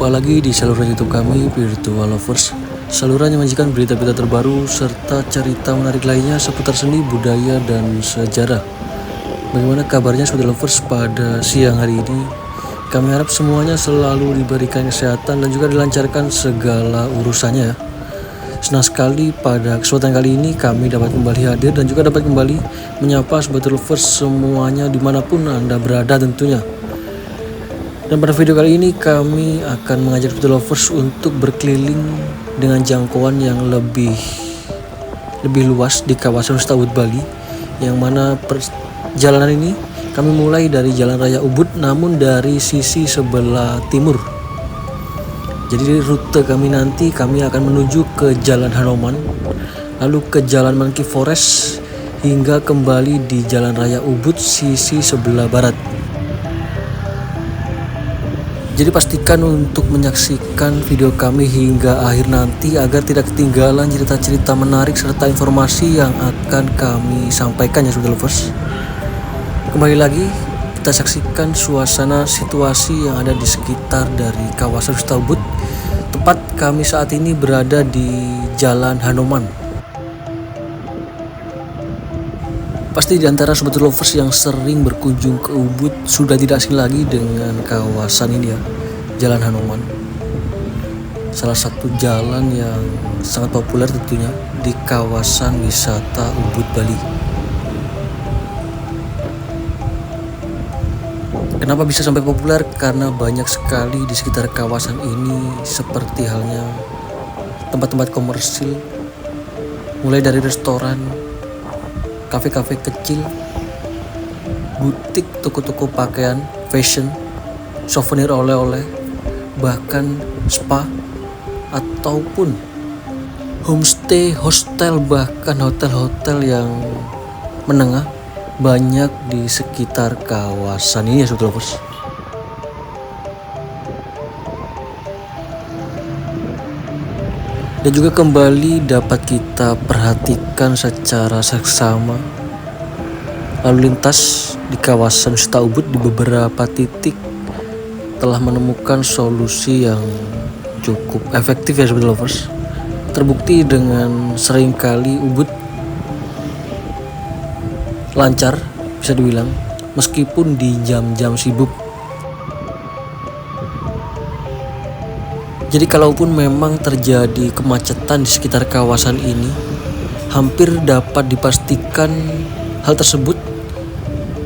Jumpa lagi di saluran YouTube kami, Virtual Lovers. Saluran yang menyajikan berita-berita terbaru serta cerita menarik lainnya seputar seni, budaya, dan sejarah. Bagaimana kabarnya Sobat Lovers pada siang hari ini? Kami harap semuanya selalu diberikan kesehatan dan juga dilancarkan segala urusannya. Senang sekali pada kesempatan kali ini kami dapat kembali hadir dan juga dapat kembali menyapa Sobat Lovers semuanya dimanapun Anda berada tentunya. Dan pada video kali ini kami akan mengajak Sobat Lovers untuk berkeliling dengan jangkauan yang lebih luas di kawasan wisata Ubud Bali, yang mana perjalanan ini kami mulai dari Jalan Raya Ubud namun dari sisi sebelah timur. Jadi rute kami nanti kami akan menuju ke Jalan Hanoman, lalu ke Jalan Monkey Forest, hingga kembali di Jalan Raya Ubud sisi sebelah barat. Jadi pastikan untuk menyaksikan video kami hingga akhir nanti agar tidak ketinggalan cerita-cerita menarik serta informasi yang akan kami sampaikan ya Sobat Lovers. Kembali lagi kita saksikan suasana situasi yang ada di sekitar dari kawasan wisata Ubud. Tepat kami saat ini berada di Jalan Hanoman. Pasti di antara Sobat Lovers yang sering berkunjung ke Ubud sudah tidak asing lagi dengan kawasan ini ya, Jalan Hanoman. Salah satu jalan yang sangat populer tentunya di kawasan wisata Ubud Bali. Kenapa bisa sampai populer? Karena banyak sekali di sekitar kawasan ini seperti halnya tempat-tempat komersil, mulai dari restoran, kafe-kafe kecil, butik, toko-toko pakaian, fashion, souvenir oleh-oleh, bahkan spa, ataupun homestay, hostel, bahkan hotel-hotel yang menengah banyak di sekitar kawasan ini ya Sobat Lovers. Dan juga kembali dapat kita perhatikan secara seksama lalu lintas di kawasan wisata Ubud di beberapa titik telah menemukan solusi yang cukup efektif ya Sobat Lovers. Terbukti dengan seringkali Ubud lancar bisa dibilang meskipun di jam-jam sibuk. Jadi kalaupun memang terjadi kemacetan di sekitar kawasan ini, hampir dapat dipastikan hal tersebut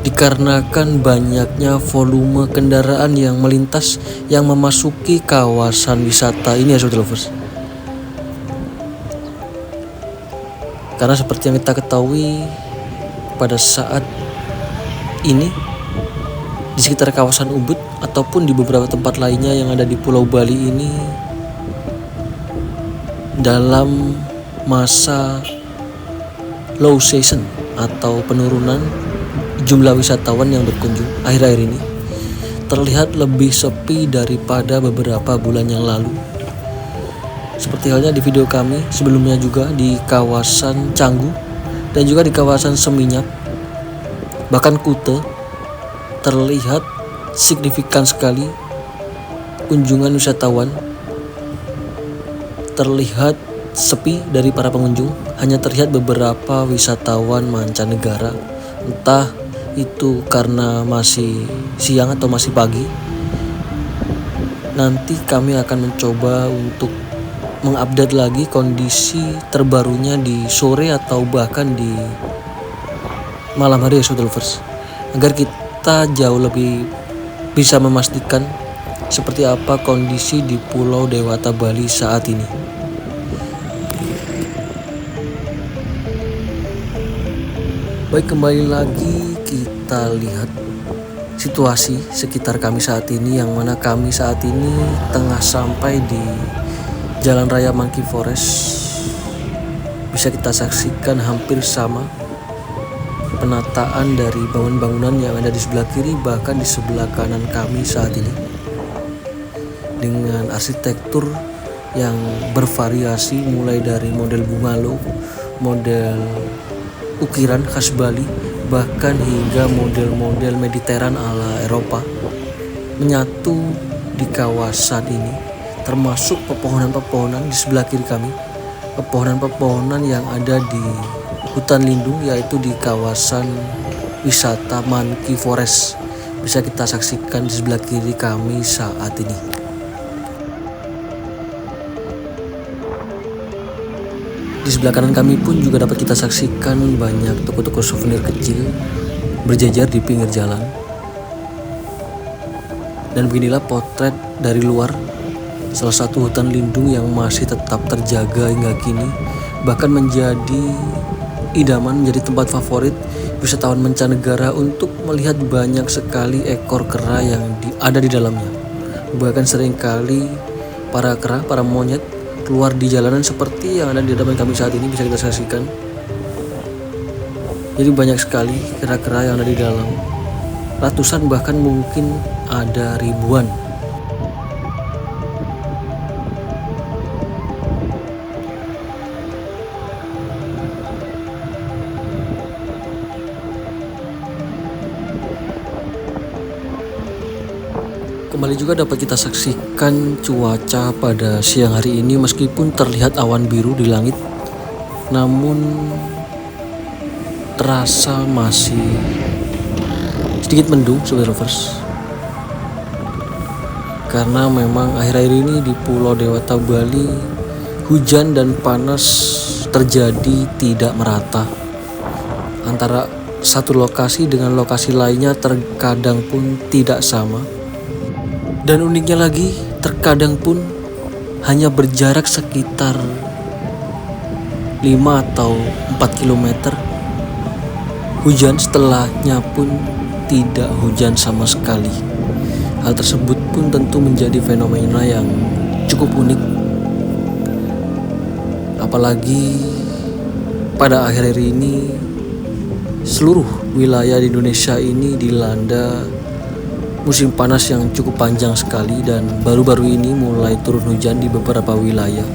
dikarenakan banyaknya volume kendaraan yang melintas yang memasuki kawasan wisata ini ya Sobat Lovers. Karena seperti yang kita ketahui pada saat ini di sekitar kawasan Ubud ataupun di beberapa tempat lainnya yang ada di Pulau Bali ini dalam masa low season atau penurunan jumlah wisatawan yang berkunjung akhir-akhir ini terlihat lebih sepi daripada beberapa bulan yang lalu. Seperti halnya di video kami sebelumnya juga di kawasan Canggu dan juga di kawasan Seminyak, bahkan Kute, terlihat signifikan sekali kunjungan wisatawan, terlihat sepi dari para pengunjung, hanya terlihat beberapa wisatawan mancanegara, entah itu karena masih siang atau masih pagi. Nanti kami akan mencoba untuk mengupdate lagi kondisi terbarunya di sore atau bahkan di malam hari ya Sobat Lovers, agar kita jauh lebih bisa memastikan seperti apa kondisi di Pulau Dewata Bali saat ini. Baik, kembali lagi kita lihat situasi sekitar kami saat ini, yang mana kami saat ini tengah sampai di Jalan Raya Monkey Forest. Bisa kita saksikan hampir sama penataan dari bangunan-bangunan yang ada di sebelah kiri bahkan di sebelah kanan kami saat ini, dengan arsitektur yang bervariasi mulai dari model bungalow, model ukiran khas Bali, bahkan hingga model-model Mediteran ala Eropa menyatu di kawasan ini, termasuk pepohonan-pepohonan di sebelah kiri kami, pepohonan-pepohonan yang ada di hutan lindung, yaitu di kawasan wisata Monkey Forest. Bisa kita saksikan di sebelah kiri kami saat ini. Di sebelah kanan kami pun juga dapat kita saksikan banyak toko-toko souvenir kecil berjajar di pinggir jalan. Dan beginilah potret dari luar salah satu hutan lindung yang masih tetap terjaga hingga kini, bahkan menjadi idaman, menjadi tempat favorit wisatawan mancanegara untuk melihat banyak sekali ekor kera yang ada di dalamnya. Bahkan seringkali para kera, para monyet keluar di jalanan seperti yang ada di hadapan kami saat ini, bisa kita saksikan. Jadi banyak sekali kera-kera yang ada di dalam, ratusan bahkan mungkin ada ribuan. Kembali juga dapat kita saksikan cuaca pada siang hari ini, meskipun terlihat awan biru di langit, namun terasa masih sedikit mendung, Sobat Rovers. Karena memang akhir-akhir ini di Pulau Dewata Bali, hujan dan panas terjadi tidak merata. Antara satu lokasi dengan lokasi lainnya terkadang pun tidak sama. Dan uniknya lagi, terkadang pun hanya berjarak sekitar 5 atau 4 km. Hujan, setelahnya pun tidak hujan sama sekali. Hal tersebut pun tentu menjadi fenomena yang cukup unik. Apalagi pada akhir-akhir ini seluruh wilayah di Indonesia ini dilanda musim panas yang cukup panjang sekali, dan baru-baru ini mulai turun hujan di beberapa wilayah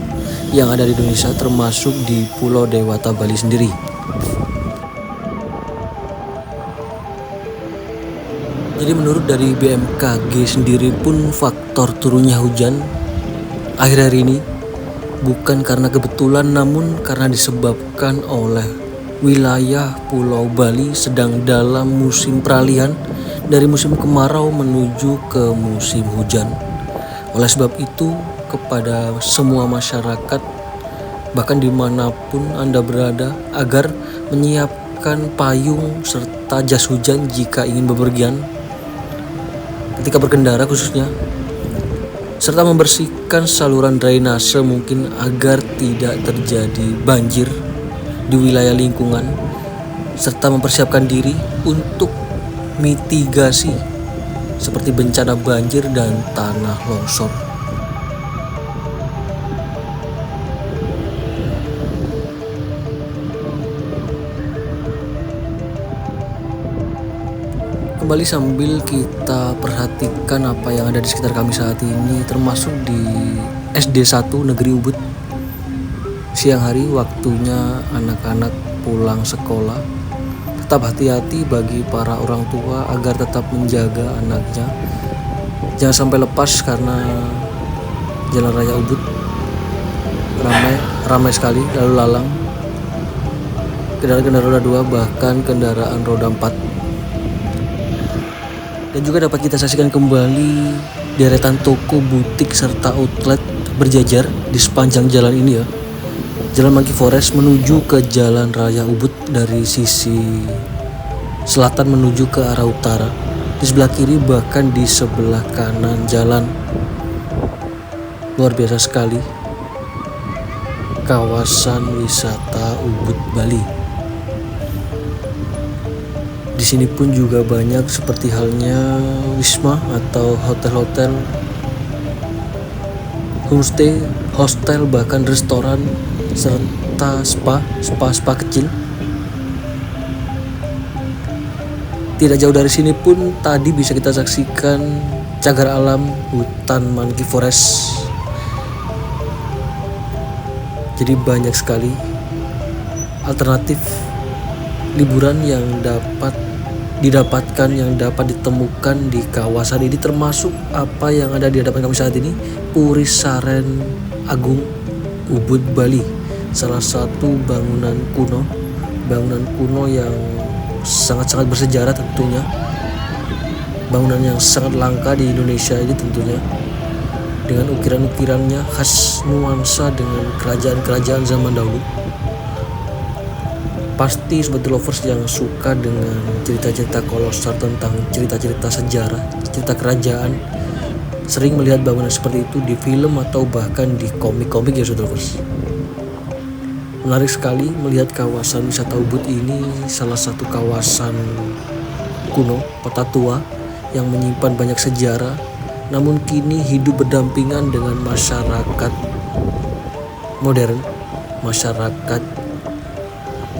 yang ada di Indonesia, termasuk di Pulau Dewata Bali sendiri. Jadi menurut dari BMKG sendiri pun, faktor turunnya hujan akhir-akhir ini bukan karena kebetulan, namun karena disebabkan oleh wilayah Pulau Bali sedang dalam musim peralihan dari musim kemarau menuju ke musim hujan. Oleh sebab itu, kepada semua masyarakat, bahkan dimanapun Anda berada, agar menyiapkan payung serta jas hujan jika ingin bepergian ketika berkendara khususnya, serta membersihkan saluran drainase mungkin agar tidak terjadi banjir di wilayah lingkungan, serta mempersiapkan diri untuk mitigasi seperti bencana banjir dan tanah longsor. Kembali sambil kita perhatikan apa yang ada di sekitar kami saat ini, termasuk di SD 1 Negeri Ubud. Siang hari waktunya anak-anak pulang sekolah. Tetap hati-hati bagi para orang tua agar tetap menjaga anaknya. Jangan sampai lepas, karena Jalan Raya Ubud ramai sekali lalu lalang. Kendaraan roda 2 bahkan kendaraan roda 4. Dan juga dapat kita saksikan kembali deretan toko, butik, serta outlet berjajar di sepanjang jalan ini ya. Jalan Monkey Forest menuju ke Jalan Raya Ubud dari sisi selatan menuju ke arah utara. Di sebelah kiri bahkan di sebelah kanan jalan. Luar biasa sekali kawasan wisata Ubud Bali. Di sini pun juga banyak seperti halnya wisma atau hotel-hotel, homestay, hostel, bahkan restoran, serta spa kecil. Tidak jauh dari sini pun tadi bisa kita saksikan cagar alam hutan Monkey Forest. Jadi banyak sekali alternatif liburan yang dapat didapatkan, yang dapat ditemukan di kawasan ini, termasuk apa yang ada di hadapan kami saat ini, Puri Saren Agung Ubud Bali, salah satu bangunan kuno yang sangat-sangat bersejarah tentunya, bangunan yang sangat langka di Indonesia ini tentunya, dengan ukiran-ukirannya khas nuansa dengan kerajaan-kerajaan zaman dahulu. Pasti Sobat Lovers yang suka dengan cerita-cerita kolosal tentang cerita-cerita sejarah, cerita kerajaan, sering melihat bangunan seperti itu di film atau bahkan di komik-komik ya Sobat Lovers. Menarik sekali melihat kawasan wisata Ubud ini, salah satu kawasan kuno, kota tua yang menyimpan banyak sejarah, namun kini hidup berdampingan dengan masyarakat modern, masyarakat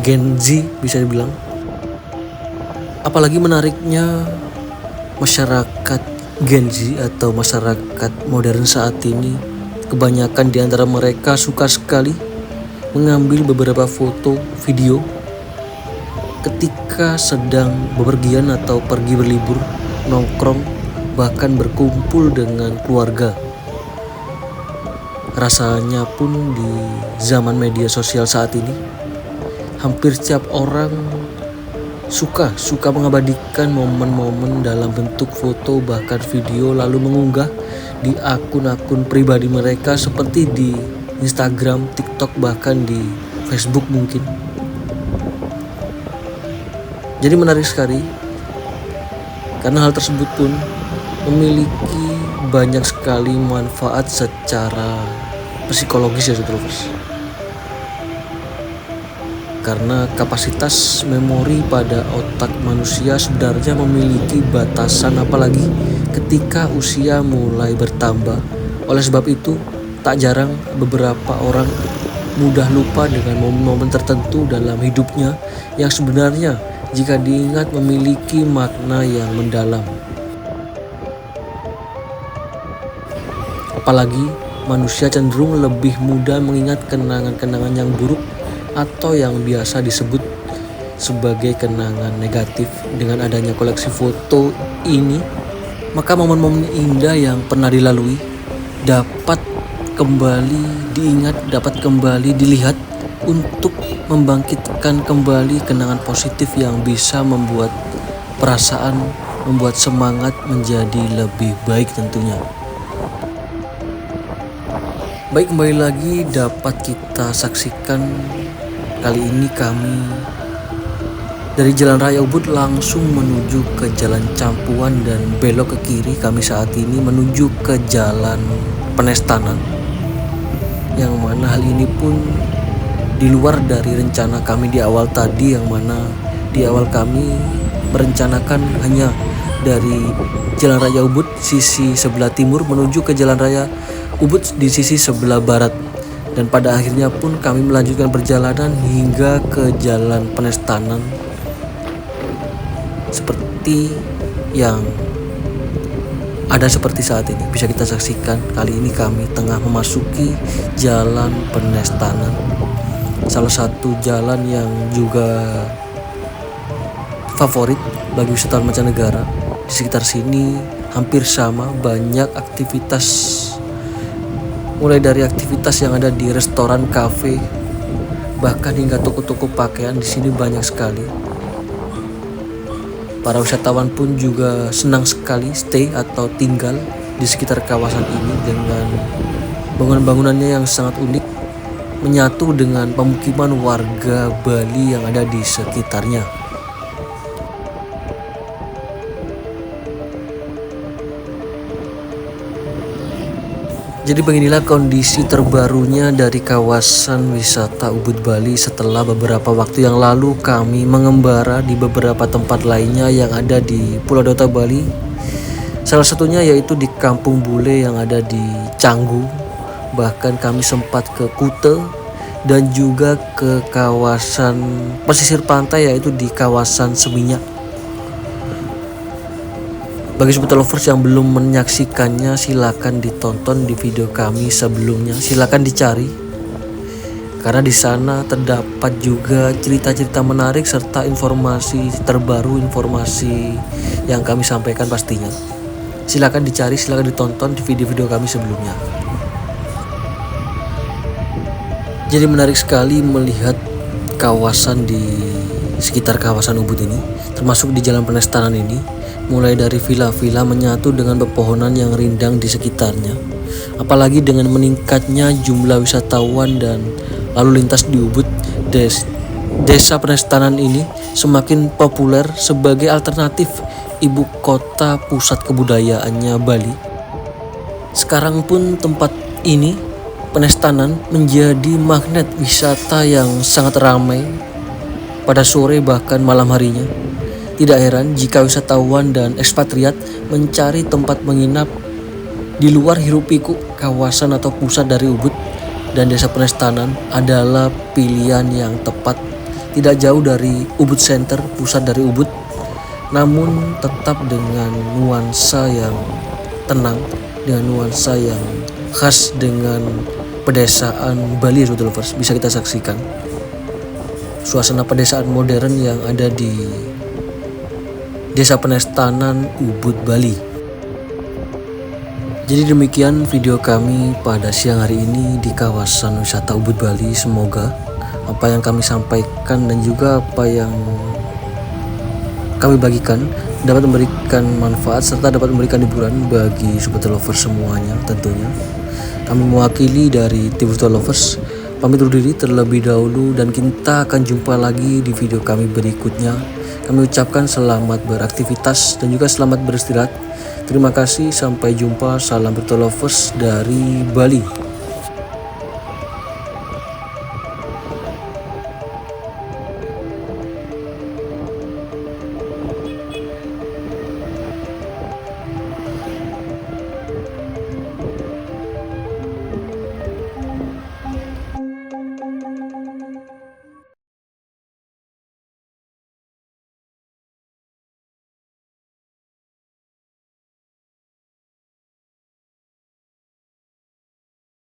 Gen Z bisa dibilang. Apalagi menariknya, masyarakat Gen Z atau masyarakat modern saat ini, kebanyakan di antara mereka suka sekali mengambil beberapa foto, video ketika sedang bepergian atau pergi berlibur, nongkrong, bahkan berkumpul dengan keluarga. Rasanya pun di zaman media sosial saat ini, hampir setiap orang suka mengabadikan momen-momen dalam bentuk foto bahkan video, lalu mengunggah di akun-akun pribadi mereka seperti di Instagram, TikTok, bahkan di Facebook mungkin. Jadi menarik sekali karena hal tersebut pun memiliki banyak sekali manfaat secara psikologis ya Sobat Lovers. Karena kapasitas memori pada otak manusia sebenarnya memiliki batasan, apalagi ketika usia mulai bertambah. Oleh sebab itu, tak jarang beberapa orang mudah lupa dengan momen-momen tertentu dalam hidupnya yang sebenarnya jika diingat memiliki makna yang mendalam. Apalagi manusia cenderung lebih mudah mengingat kenangan-kenangan yang buruk atau yang biasa disebut sebagai kenangan negatif. Dengan adanya koleksi foto ini, maka momen-momen indah yang pernah dilalui dapat kembali diingat, dapat kembali dilihat untuk membangkitkan kembali kenangan positif yang bisa membuat perasaan, membuat semangat menjadi lebih baik tentunya. Baik, kembali lagi dapat kita saksikan. Kali ini kami dari Jalan Raya Ubud langsung menuju ke Jalan Campuan dan belok ke kiri. Kami saat ini menuju ke Jalan Penestanan, yang mana hal ini pun di luar dari rencana kami di awal tadi, yang mana di awal kami merencanakan hanya dari Jalan Raya Ubud sisi sebelah timur menuju ke Jalan Raya Ubud di sisi sebelah barat. Dan pada akhirnya pun kami melanjutkan perjalanan hingga ke Jalan Penestanan seperti yang ada seperti saat ini. Bisa kita saksikan kali ini kami tengah memasuki Jalan Penestanan, salah satu jalan yang juga favorit bagi wisatawan mancanegara. Di sekitar sini hampir sama, banyak aktivitas, mulai dari aktivitas yang ada di restoran, kafe, bahkan hingga toko-toko pakaian. Di sini banyak sekali. Para wisatawan pun juga senang sekali stay atau tinggal di sekitar kawasan ini dengan bangunan-bangunannya yang sangat unik, menyatu dengan pemukiman warga Bali yang ada di sekitarnya. Jadi beginilah kondisi terbarunya dari kawasan wisata Ubud Bali setelah beberapa waktu yang lalu kami mengembara di beberapa tempat lainnya yang ada di Pulau Dewata Bali. Salah satunya yaitu di Kampung Bule yang ada di Canggu. Bahkan kami sempat ke Kute dan juga ke kawasan pesisir pantai yaitu di kawasan Seminyak. Bagi Sobat Lovers yang belum menyaksikannya, silakan ditonton di video kami sebelumnya, silakan dicari. karena di sana terdapat juga cerita-cerita menarik serta informasi terbaru, informasi yang kami sampaikan pastinya. Silakan dicari, silakan ditonton di video-video kami sebelumnya. Jadi menarik sekali melihat kawasan di sekitar kawasan Ubud ini, termasuk di Jalan Penestanan ini, mulai dari villa-villa menyatu dengan pepohonan yang rindang di sekitarnya. Apalagi dengan meningkatnya jumlah wisatawan dan lalu lintas di Ubud, desa Penestanan ini semakin populer sebagai alternatif ibu kota pusat kebudayaannya Bali. Sekarang pun tempat ini, Penestanan, menjadi magnet wisata yang sangat ramai pada sore bahkan malam harinya. Tidak heran jika wisatawan dan ekspatriat mencari tempat menginap di luar hiruk-pikuk kawasan atau pusat dari Ubud, dan desa Penestanan adalah pilihan yang tepat. Tidak jauh dari Ubud Center, pusat dari Ubud, namun tetap dengan nuansa yang tenang, dengan nuansa yang khas dengan pedesaan Bali. Sobat Lovers, bisa kita saksikan suasana pedesaan modern yang ada di desa Penestanan, Ubud, Bali. Jadi demikian video kami pada siang hari ini di kawasan wisata Ubud, Bali. Semoga apa yang kami sampaikan dan juga apa yang kami bagikan dapat memberikan manfaat serta dapat memberikan hiburan bagi Sobat Lovers semuanya tentunya. Kami mewakili dari tim Sobat Lovers pamit undur diri terlebih dahulu, dan kita akan jumpa lagi di video kami berikutnya. Kami ucapkan selamat beraktivitas dan juga selamat beristirahat. Terima kasih, sampai jumpa. Salam Sobat Lovers dari Bali.